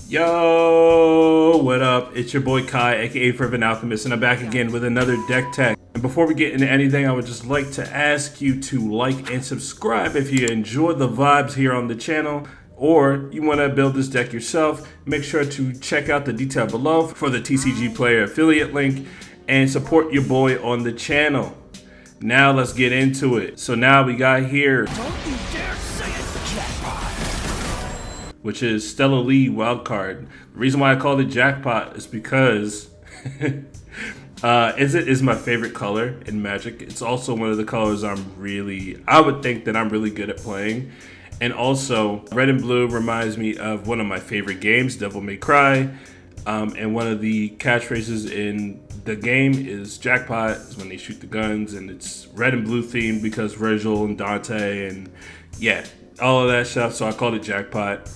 Yo, what up? It's your boy Kai, aka Fervent Alchemist, and I'm back again with another deck tech. And before we get into anything, I would just like to ask you to like and subscribe if you enjoy the vibes here on the channel, or you want to build this deck yourself. Make sure to check out the detail below for the TCG Player affiliate link and support your boy on the channel. Now let's get into it. So now we got here, which is Stella Lee wildcard. The reason why I called it Jackpot is because is my favorite color in Magic. It's also one of the colors I would think that I'm really good at playing. And also, red and blue reminds me of one of my favorite games, Devil May Cry. And one of the catchphrases in the game is Jackpot, is when they shoot the guns, and it's red and blue themed because Virgil and Dante and yeah, all of that stuff. So I called it Jackpot.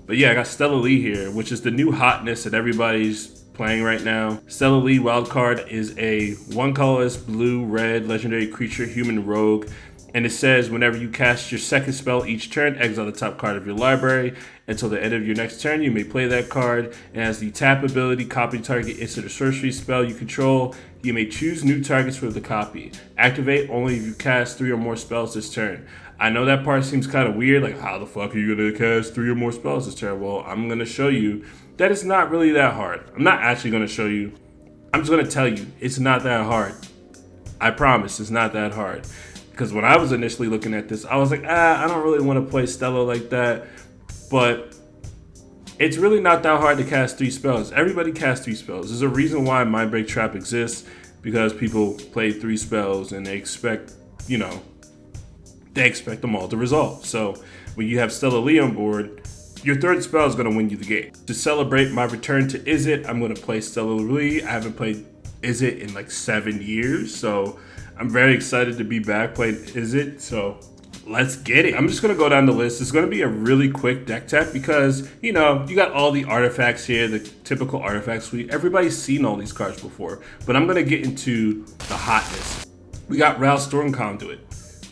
But yeah, I got Stella Lee here, which is the new hotness that everybody's playing right now. Stella Lee wildcard is a one colorless blue-red legendary creature human rogue, and it says whenever you cast your second spell each turn, exile the top card of your library. Until the end of your next turn, you may play that card. And as the tap ability, copy target instant or sorcery spell you control. You may choose new targets for the copy. Activate only if you cast 3 or more spells this turn. I know that part seems kind of weird, like how the fuck are you going to cast 3 or more spells this turn? Well, I'm going to show you that it's not really that hard. I'm not actually going to show you. I'm just going to tell you it's not that hard. I promise it's not that hard. Because when I was initially looking at this, I was like, I don't really want to play Stella like that. But it's really not that hard to cast 3 spells. Everybody casts 3 spells. There's a reason why Mindbreak Trap exists, because people play 3 spells and they expect, they expect them all to resolve. So when you have Stella Lee on board, your third spell is going to win you the game. To celebrate my return to Izzet, I'm going to play Stella Lee. I haven't played Izzet in like 7 years, so I'm very excited to be back playing Izzet. So let's get it. I'm just going to go down the list. It's going to be a really quick deck tech because, you got all the artifacts here, the typical artifact suite. Everybody's seen all these cards before, but I'm going to get into the hotness. We got Ral Storm Conduit.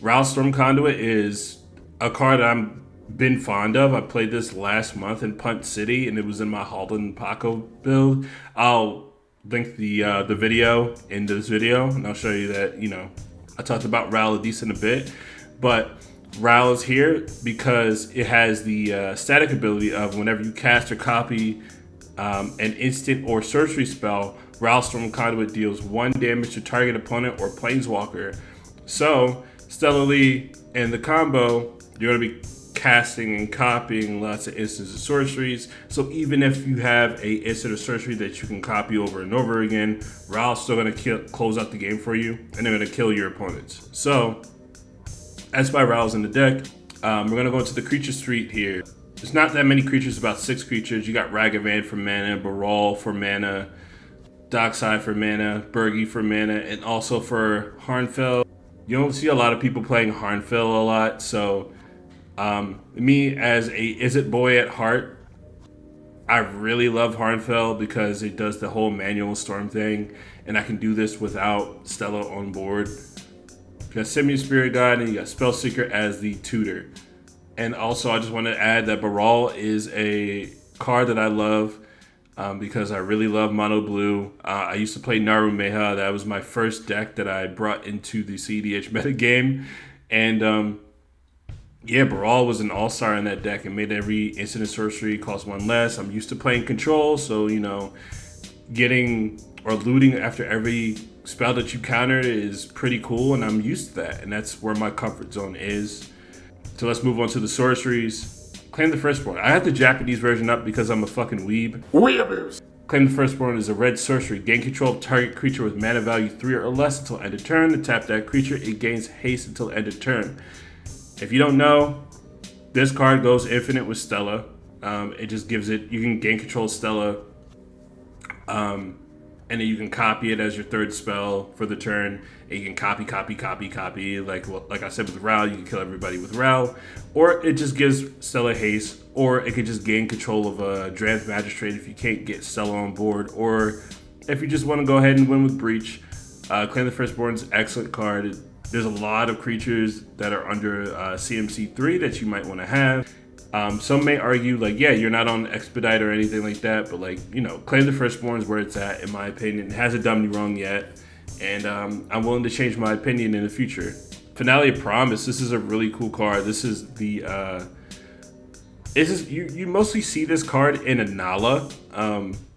Ral Storm Conduit is a card I've been fond of. I played this last month in Punt City, and it was in my Holden Paco build. I'll link the video in this video, and I'll show you that, I talked about Ral a decent bit. But Ral is here because it has the static ability of whenever you cast or copy an instant or sorcery spell, Ral Storm Conduit deals 1 damage to target opponent or planeswalker. So Stella Lee and the combo, you're going to be casting and copying lots of instants and sorceries. So even if you have a instant or sorcery that you can copy over and over again, Ral's still going to close out the game for you, and they're going to kill your opponents. So that's why Ral's in the deck. We're going to go into the creature street here. There's not that many creatures, about 6 creatures. You got Ragavan for mana, Baral for mana, Dockside for mana, Bergie for mana, and also for Harnfell. You don't see a lot of people playing Harnfell a lot, so me as a Izzet boy at heart, I really love Harnfell because it does the whole manual storm thing, and I can do this without Stella on board. You got Simian Spirit Guide, and you got Spellseeker as the tutor. And also, I just want to add that Baral is a card that I love because I really love Mono Blue. I used to play Naru Meha. That was my first deck that I brought into the cEDH metagame. And yeah, Baral was an all-star in that deck and made every instant and sorcery cost 1 less. I'm used to playing control, so, getting or looting after every spell that you countered is pretty cool, and I'm used to that, and that's where my comfort zone is. So let's move on to the sorceries. Claim the Firstborn. I have the Japanese version up because I'm a fucking weeb. Weeaboos! Claim the Firstborn is a red sorcery. Gain control of target creature with mana value 3 or less until end of turn. To tap that creature, it gains haste until end of turn. If you don't know, this card goes infinite with Stella. It just gives it, you can gain control of Stella, and then you can copy it as your third spell for the turn. And you can copy. Like I said with Ral, you can kill everybody with Ral. Or it just gives Stella haste, or it could just gain control of a Dranth Magistrate if you can't get Stella on board, or if you just want to go ahead and win with Breach. Claim the Firstborn is an excellent card. There's a lot of creatures that are under CMC3 that you might want to have. Some may argue like, yeah, you're not on expedite or anything like that, but like, you know, Claim the Firstborn is where it's at, in my opinion. It hasn't done me wrong yet, and I'm willing to change my opinion in the future. Finale of Promise. This is a really cool card. This is the you mostly see this card in a Nala,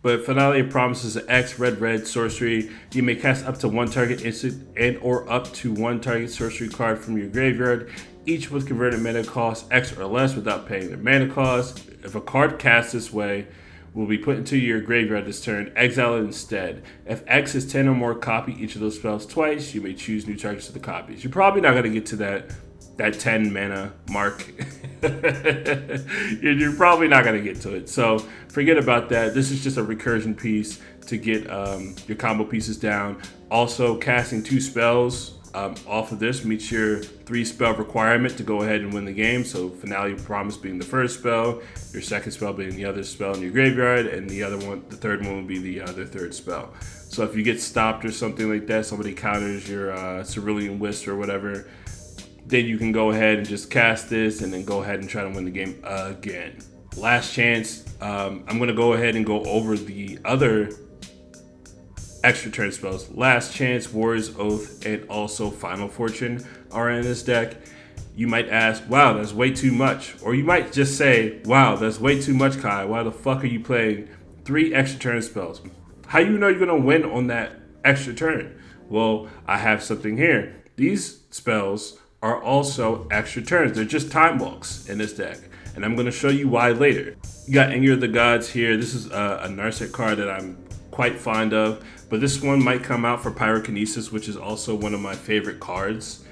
but Finale of Promise is an X red sorcery. You may cast up to one target instant and or up to one target sorcery card from your graveyard, each with converted mana cost X or less without paying their mana cost. If a card cast this way will be put into your graveyard this turn, exile it instead. If X is 10 or more, copy each of those spells twice. You may choose new targets for the copies. You're probably not going to get to that 10 mana mark. You're probably not going to get to it. So forget about that. This is just a recursion piece to get your combo pieces down. Also, casting 2 spells off of this meets your 3 spell requirement to go ahead and win the game. So Finale of Promise being the first spell, your second spell being the other spell in your graveyard, and the third one will be the other third spell. So if you get stopped or something like that, somebody counters your Cerulean Wisp or whatever, then you can go ahead and just cast this and then go ahead and try to win the game again. Last chance. I'm going to go ahead and go over the other extra turn spells. Last Chance, Warrior's Oath, and also Final Fortune are in this deck. You might ask, wow, that's way too much. Or you might just say, wow, that's way too much, Kai. Why the fuck are you playing 3 extra turn spells? How you know you're going to win on that extra turn? Well, I have something here. These spells are also extra turns. They're just time walks in this deck. And I'm going to show you why later. You got Anger of the Gods here. This is a Narset card that I'm quite fond of. But this one might come out for Pyrokinesis, which is also one of my favorite cards.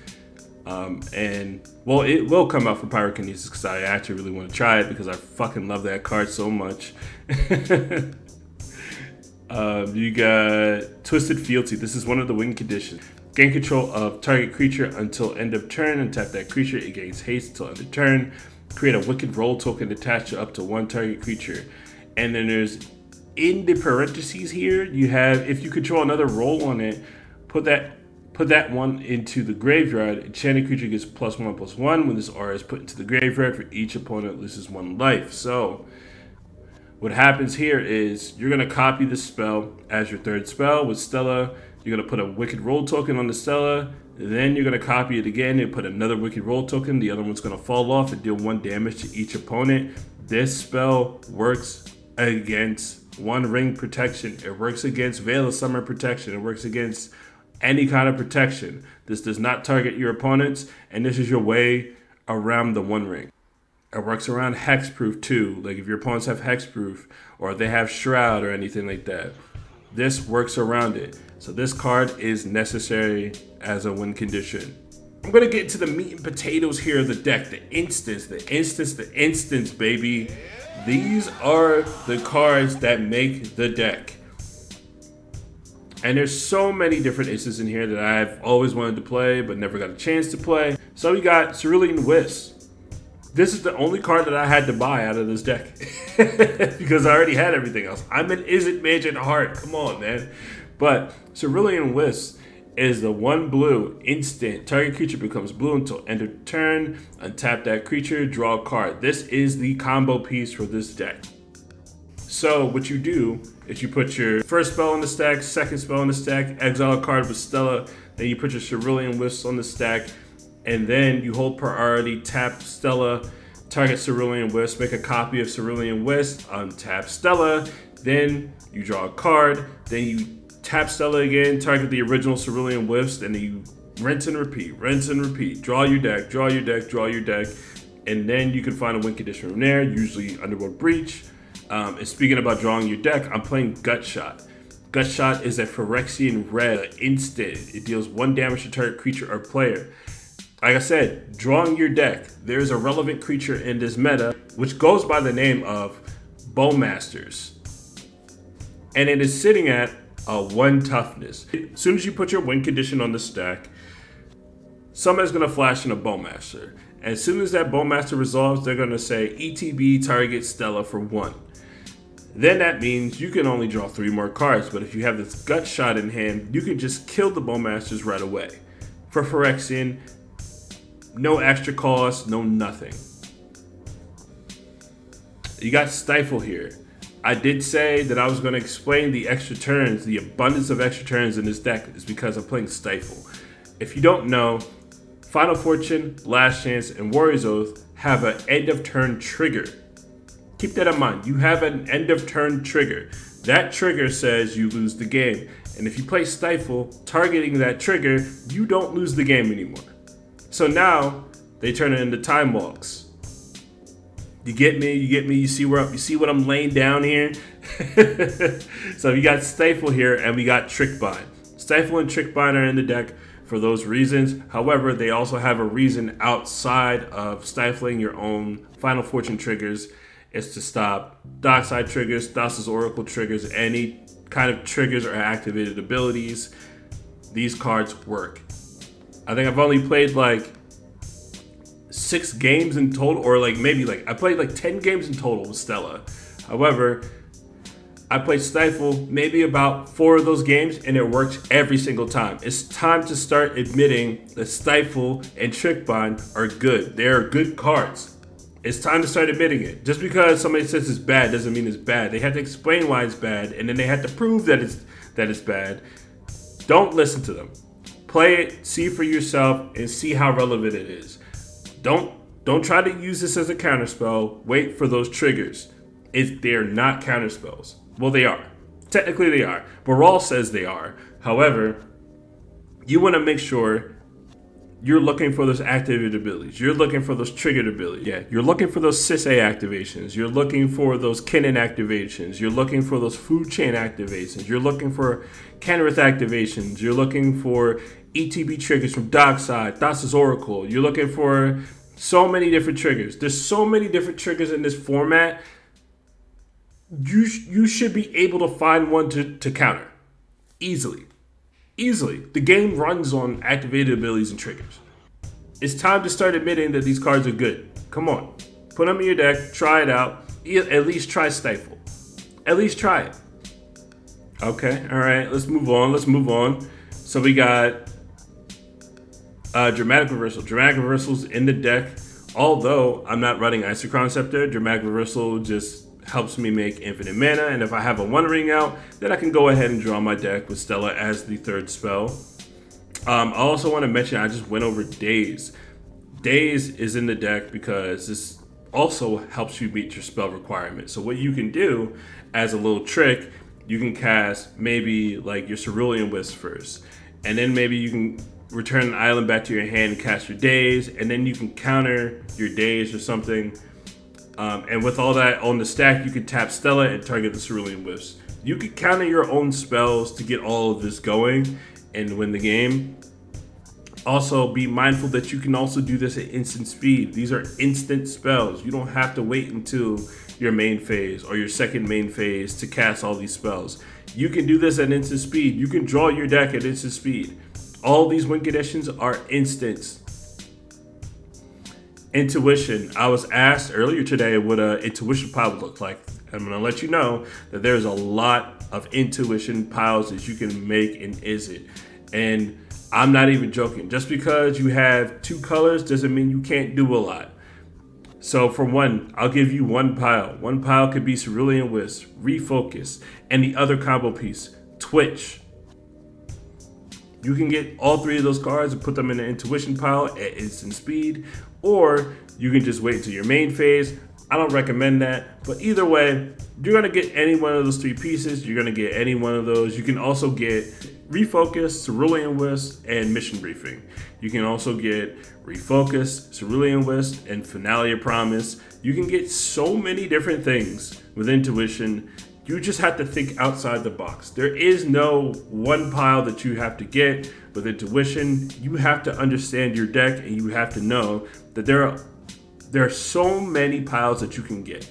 And, well, it will come out for Pyrokinesis because I actually really want to try it because I fucking love that card so much. You got Twisted Fealty. This is one of the win conditions. Gain control of target creature until end of turn. Untap that creature. It gains haste until end of turn. Create a Wicked Roll token attached to up to one target creature. And then there's, in the parentheses here, you have, if you control another roll on it, put that one into the graveyard. Enchanted creature gets +1/+1 when this aura is put into the graveyard. For each opponent loses 1 life. So what happens here is you're going to copy this spell as your third spell with Stella. You're going to put a Wicked Roll token on the Stella. Then you're going to copy it again and put another Wicked Roll token. The other one's going to fall off and deal 1 damage to each opponent. This spell works against One Ring protection. It works against Veil of Summer protection. It works against any kind of protection. This does not target your opponents, and this is your way around the One Ring. It works around Hexproof too. Like if your opponents have Hexproof or they have Shroud or anything like that, this works around it. So this card is necessary as a win condition. I'm going to get into the meat and potatoes here of the deck. The instants, baby. These are the cards that make the deck. And there's so many different instances in here that I've always wanted to play but never got a chance to play. So we got Cerulean Wisp. This is the only card that I had to buy out of this deck because I already had everything else. I'm an Izzet Mage at heart. Come on, man. But Cerulean Wisp is the 1 blue instant. Target creature becomes blue until end of turn. Untap that creature, draw a card. This is the combo piece for this deck. So what you do is you put your first spell on the stack, second spell on the stack, exile a card with Stella, then you put your Cerulean Wisp on the stack, and then you hold priority, tap Stella, target Cerulean Wisp, make a copy of Cerulean Wisp, untap Stella, then you draw a card, then you tap Stella again, target the original Cerulean Wisp, and then you rinse and repeat, draw your deck, and then you can find a win condition from there, usually Underworld Breach. And speaking about drawing your deck, I'm playing Gutshot. Gutshot is a Phyrexian red instant. It deals 1 damage to target creature or player. Like I said, drawing your deck. There's a relevant creature in this meta, which goes by the name of Bowmasters. And it is sitting at a 1 toughness. As soon as you put your win condition on the stack, somebody's going to flash in a Bowmaster. And as soon as that Bowmaster resolves, they're going to say ETB target Stella for 1. Then that means you can only draw 3 more cards. But if you have this Gutshot in hand, you can just kill the Bowmasters right away. For Phyrexian, no extra cost, no nothing. You got Stifle here. I did say that I was going to explain the extra turns, the abundance of extra turns in this deck is because I'm playing Stifle. If you don't know, Final Fortune, Last Chance, and Warrior's Oath have an end of turn trigger. Keep that in mind. You have an end of turn trigger. That trigger says you lose the game. And if you play Stifle, targeting that trigger, you don't lose the game anymore. So now they turn it into Time Walks. You get me? You see what I'm laying down here? So you got Stifle here and we got Trick Bind. Stifle and Trick Bind are in the deck for those reasons. However, they also have a reason outside of stifling your own Final Fortune triggers. It's to stop Dockside triggers, Thassa's Oracle triggers, any kind of triggers or activated abilities. These cards work. I think I've only played like 6 games in total, or I played like 10 games in total with Stella. However, I played Stifle maybe about 4 of those games and it works every single time. It's time to start admitting that Stifle and Trick Bind are good. They are good cards. It's time to start admitting it. Just because somebody says it's bad doesn't mean it's bad. They have to explain why it's bad and then they have to prove that it's bad. Don't listen to them. Play it, see for yourself, and see how relevant it is. Don't try to use this as a counterspell. Wait for those triggers. They're not counterspells. Well, they are. Technically, they are. Baral says they are. However, you want to make sure you're looking for those activated abilities. You're looking for those triggered abilities. Yeah, you're looking for those cEDH activations. You're looking for those Kinnan activations. You're looking for those Food Chain activations. You're looking for Kenrith activations. You're looking for ETB triggers from Dockside, Thassa's Oracle. You're looking for so many different triggers. There's so many different triggers in this format. You should be able to find one to counter easily. The game runs on activated abilities and triggers. It's time to start admitting that these cards are good. Come on, put them in your deck, try it out. At least try Stifle. At least try it. Okay, all right, let's move on. So we got Dramatic Reversal. Dramatic Reversal's in the deck. Although I'm not running Isochron Scepter, Dramatic Reversal just helps me make infinite mana, and if I have a One Ring out, then I can go ahead and draw my deck with Stella as the 3rd spell. I also want to mention I just went over Daze. Daze is in the deck because this also helps you meet your spell requirement. So what you can do as a little trick, you can cast maybe like your Cerulean Wisp first, and then maybe you can return an island back to your hand and cast your Daze, and then you can counter your Daze or something. And with all that on the stack, you can tap Stella and target the Cerulean Wisps. You can counter your own spells to get all of this going and win the game. Also, be mindful that you can also do this at instant speed. These are instant spells. You don't have to wait until your main phase or your second main phase to cast all these spells. You can do this at instant speed. You can draw your deck at instant speed. All these win conditions are instants. Intuition. I was asked earlier today what an intuition pile would look like. I'm going to let you know that there's a lot of intuition piles that you can make in Izzet. And I'm not even joking. Just because you have 2 colors doesn't mean you can't do a lot. So for one, I'll give you 1 pile. 1 pile could be Cerulean Wisp, Refocus, and the other combo piece, Twitch. You can get all 3 of those cards and put them in the intuition pile at instant speed, or you can just wait until your main phase. I don't recommend that, but either way, you're gonna get any one of those 3 pieces. You're gonna get any one of those. You can also get Refocus, Cerulean Wisp, and Mission Briefing. You can also get Refocus, Cerulean Wisp, and Finale of Promise. You can get so many different things with intuition. You just have to think outside the box. There is no one pile that you have to get with intuition. You have to understand your deck, and you have to know that there are so many piles that you can get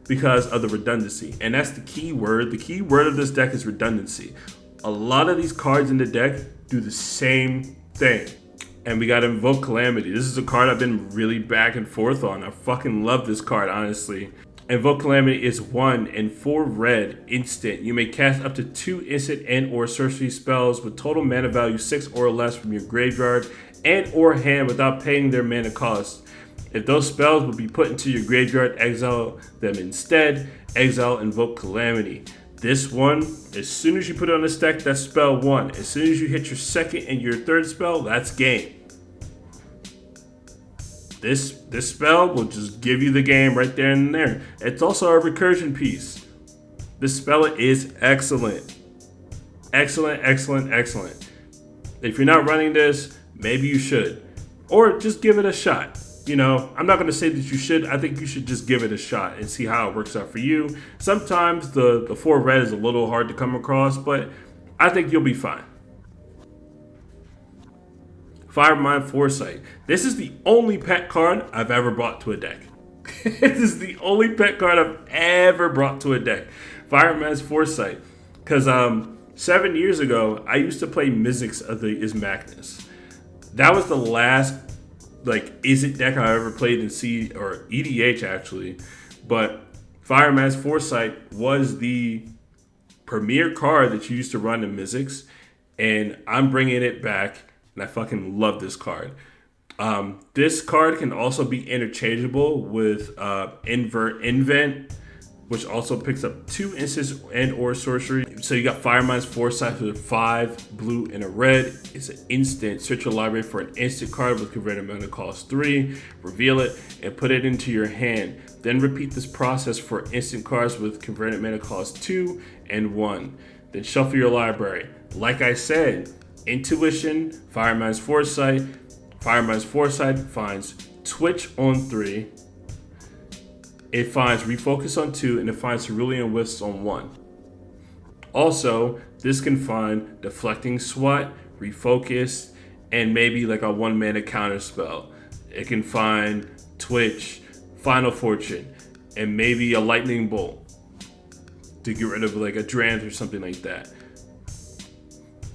because of the redundancy. And that's the key word. The key word of this deck is redundancy. A lot of these cards in the deck do the same thing. And we got Invoke Calamity. This is a card I've been really back and forth on. I fucking love this card, honestly. Invoke Calamity is 1 and 4 red instant. You may cast up to 2 instant and or sorcery spells with total mana value 6 or less from your graveyard and or hand without paying their mana cost. If those spells would be put into your graveyard, exile them instead. Exile Invoke Calamity. This one, as soon as you put it on this deck, that's spell 1. As soon as you hit your second and your third spell, that's game. This spell will just give you the game right there and there. It's also a recursion piece. This spell is excellent. Excellent, excellent, excellent. If you're not running this, maybe you should. Or just give it a shot. You know, I'm not going to say that you should. I think you should just give it a shot and see how it works out for you. Sometimes the 4 red is a little hard to come across, but I think you'll be fine. Firemind Foresight. This is the only pet card I've ever brought to a deck. This is the only pet card I've ever brought to a deck. Firemind's Foresight. Because 7 years ago, I used to play Mizzix of the Is Magnus. That was the last Is It deck I ever played in EDH actually. But Firemind's Foresight was the premier card that you used to run in Mizzix. And I'm bringing it back. And I fucking love this card. This card can also be interchangeable with Invent, which also picks up 2 instants and or sorcery. So you got Firemind's Foresight for 5 blue and a red. It's an instant. Search your library for an instant card with converted mana cost 3. Reveal it and put it into your hand. Then repeat this process for instant cards with converted mana cost 2 and 1. Then shuffle your library. Like I said, Intuition, Firemind's Foresight. Firemind's Foresight finds Twitch on 3. It finds Refocus on 2, and it finds Cerulean Wisps on 1. Also, this can find Deflecting Swat, Refocus, and maybe like a 1 mana counter spell. It can find Twitch, Final Fortune, and maybe a Lightning Bolt to get rid of like a Drant or something like that.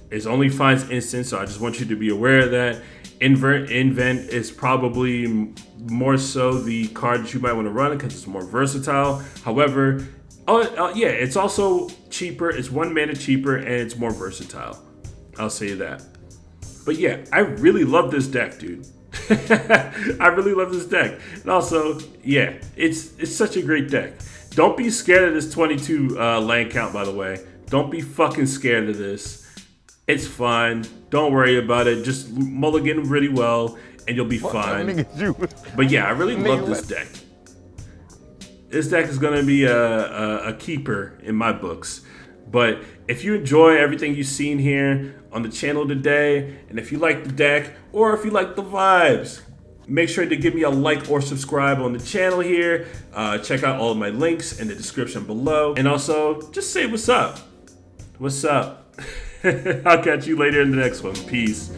It only finds instants, so I just want you to be aware of that. Invent is probably more so the card that you might want to run because it's more versatile. However, yeah, it's also cheaper. It's 1 mana cheaper and it's more versatile. I'll say that. But yeah, I really love this deck, dude. I really love this deck. And also, yeah, it's such a great deck. Don't be scared of this 22 land count, by the way. Don't be fucking scared of this. It's fine. Don't worry about it. Just mulligan really well, and you'll be fine. But yeah, I really love this deck. This deck is going to be a keeper in my books. But if you enjoy everything you've seen here on the channel today, and if you like the deck, or if you like the vibes, make sure to give me a like or subscribe on the channel here. Check out all of my links in the description below. And also, just say what's up. What's up? I'll catch you later in the next one. Peace.